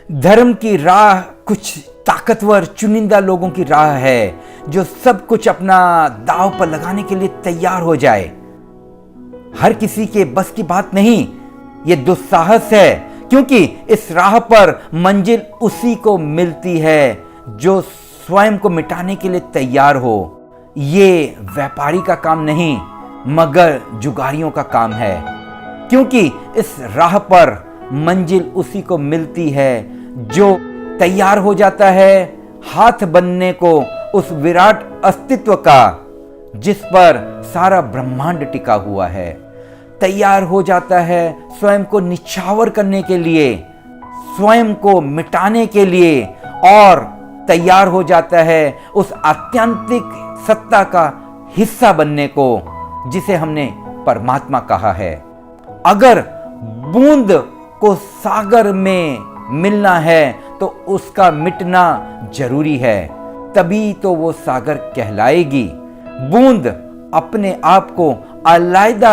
धर्म की राह कुछ ताकतवर चुनिंदा लोगों की राह है जो सब कुछ अपना दांव पर लगाने के लिए तैयार हो जाए। हर किसी के बस की बात नहीं, ये दुस्साहस है, क्योंकि इस राह पर मंजिल उसी को मिलती है जो स्वयं को मिटाने के लिए तैयार हो। ये व्यापारी का काम नहीं मगर जुगारियों का काम है, क्योंकि इस राह पर मंजिल उसी को मिलती है जो तैयार हो जाता है हाथ बनने को उस विराट अस्तित्व का जिस पर सारा ब्रह्मांड टिका हुआ है। तैयार हो जाता है स्वयं को निछावर करने के लिए, स्वयं को मिटाने के लिए, और तैयार हो जाता है उस आत्यंतिक सत्ता का हिस्सा बनने को जिसे हमने परमात्मा कहा है। अगर बूंद को सागर में मिलना है तो उसका मिटना जरूरी है, तभी तो वो सागर कहलाएगी। बूंद अपने आप को अलग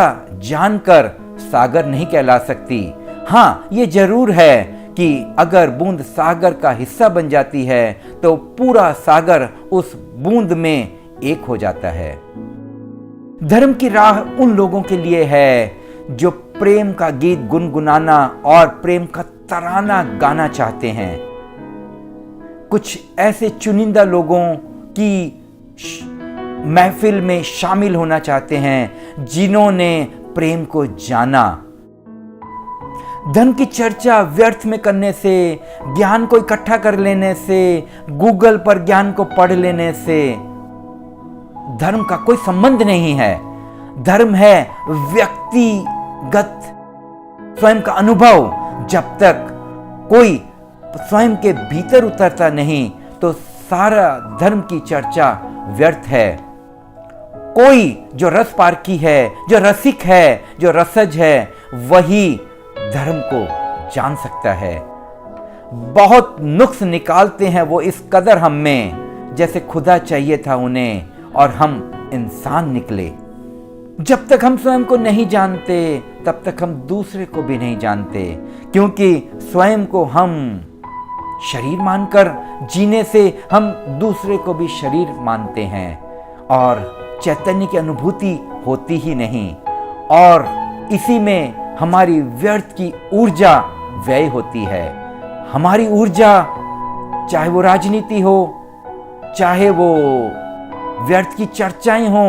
जानकर सागर नहीं कहला सकती। हाँ, ये जरूर है कि अगर बूंद सागर का हिस्सा बन जाती है तो पूरा सागर उस बूंद में एक हो जाता है। धर्म की राह उन लोगों के लिए है जो प्रेम का गीत गुनगुनाना और प्रेम का तराना गाना चाहते हैं। कुछ ऐसे चुनिंदा लोगों की महफिल में शामिल होना चाहते हैं जिन्होंने प्रेम को जाना। धन की चर्चा व्यर्थ में करने से, ज्ञान को इकट्ठा कर लेने से, गूगल पर ज्ञान को पढ़ लेने से धर्म का कोई संबंध नहीं है। धर्म है व्यक्तिगत स्वयं का अनुभव। जब तक कोई स्वयं के भीतर उतरता नहीं तो सारा धर्म की चर्चा व्यर्थ है। कोई जो रस पारखी है, जो रसिक है, जो रसज है, वही धर्म को जान सकता है। बहुत नुक्स निकालते हैं वो इस कदर हम में, जैसे खुदा चाहिए था उन्हें और हम इंसान निकले। जब तक हम स्वयं को नहीं जानते तब तक हम दूसरे को भी नहीं जानते, क्योंकि स्वयं को हम शरीर मानकर जीने से हम दूसरे को भी शरीर मानते हैं और चैतन्य की अनुभूति होती ही नहीं, और इसी में हमारी व्यर्थ की ऊर्जा व्यय होती है। हमारी ऊर्जा, चाहे वो राजनीति हो, चाहे वो व्यर्थ की चर्चाएं हो,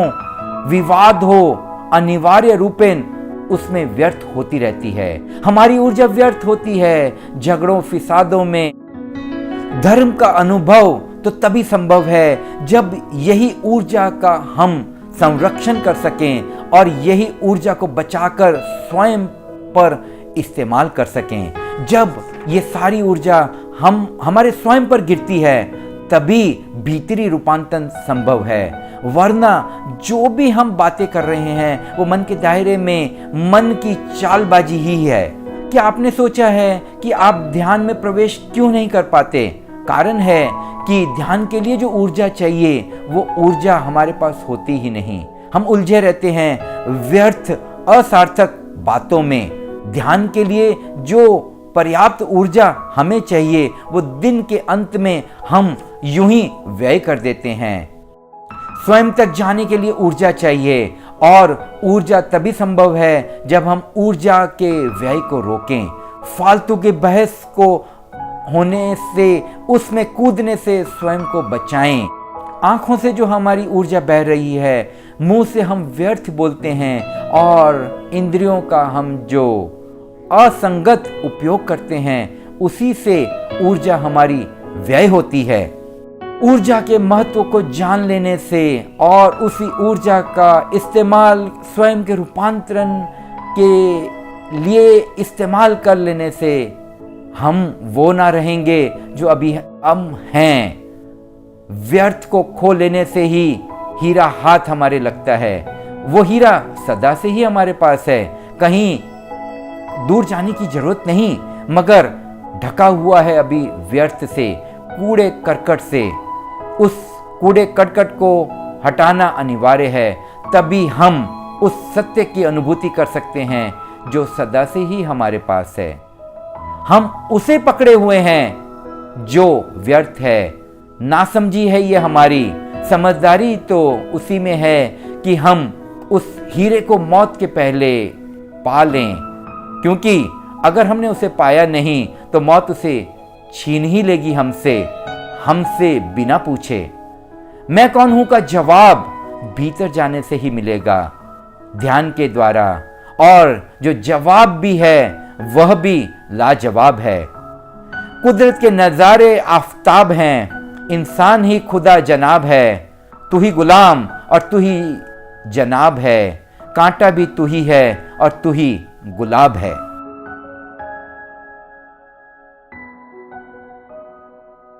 विवाद हो, अनिवार्य रूपेण उसमें व्यर्थ होती रहती है। हमारी ऊर्जा व्यर्थ होती है झगड़ों फिसादों में। धर्म का अनुभव तो तभी संभव है जब यही ऊर्जा का हम संरक्षण कर सकें और यही ऊर्जा को बचाकर स्वयं पर इस्तेमाल कर सकें। जब ये सारी ऊर्जा हमारे स्वयं पर गिरती है तभी भीतरी रूपांतरण संभव है, वरना जो भी हम बातें कर रहे हैं वो मन के दायरे में मन की चालबाजी ही है। क्या आपने सोचा है कि आप ध्यान में प्रवेश क्यों नहीं कर पाते? कारण है कि ध्यान के लिए जो ऊर्जा चाहिए वो ऊर्जा हमारे पास होती ही नहीं। हम उलझे रहते हैं व्यर्थ असार्थक बातों में। ध्यान के लिए जो पर्याप्त ऊर्जा हमें चाहिए वो दिन के अंत में हम यूं ही व्यय कर देते हैं। स्वयं तक जाने के लिए ऊर्जा चाहिए, और ऊर्जा तभी संभव है जब हम ऊर्जा के व्यय को रोकें, फालतू के बहस को होने से, उसमें कूदने से स्वयं को बचाएं। आंखों से जो हमारी ऊर्जा बह रही है, मुंह से हम व्यर्थ बोलते हैं और इंद्रियों का हम जो असंगत उपयोग करते हैं उसी से ऊर्जा हमारी व्यय होती है। ऊर्जा के महत्व को जान लेने से और उसी ऊर्जा का इस्तेमाल स्वयं के रूपांतरण के लिए इस्तेमाल कर लेने से हम वो ना रहेंगे जो अभी हम हैं। व्यर्थ को खो लेने से ही हीरा हाथ हमारे लगता है। वो हीरा सदा से ही हमारे पास है, कहीं दूर जाने की जरूरत नहीं, मगर ढका हुआ है अभी व्यर्थ से, कूड़े करकट से। उस कूड़े करकट को हटाना अनिवार्य है, तभी हम उस सत्य की अनुभूति कर सकते हैं जो सदा से ही हमारे पास है। हम उसे पकड़े हुए हैं जो व्यर्थ है। नासमझी है ये हमारी, समझदारी तो उसी में है कि हम उस हीरे को मौत के पहले पा लें, क्योंकि अगर हमने उसे पाया नहीं तो मौत उसे छीन ही लेगी हमसे बिना पूछे। मैं कौन हूं का जवाब भीतर जाने से ही मिलेगा, ध्यान के द्वारा, और जो जवाब भी है वह भी लाजवाब है। कुदरत के नजारे आफताब हैं, इंसान ही खुदा जनाब है। तू ही गुलाम और तू ही जनाब है, कांटा भी तू ही है और तू ही गुलाब है।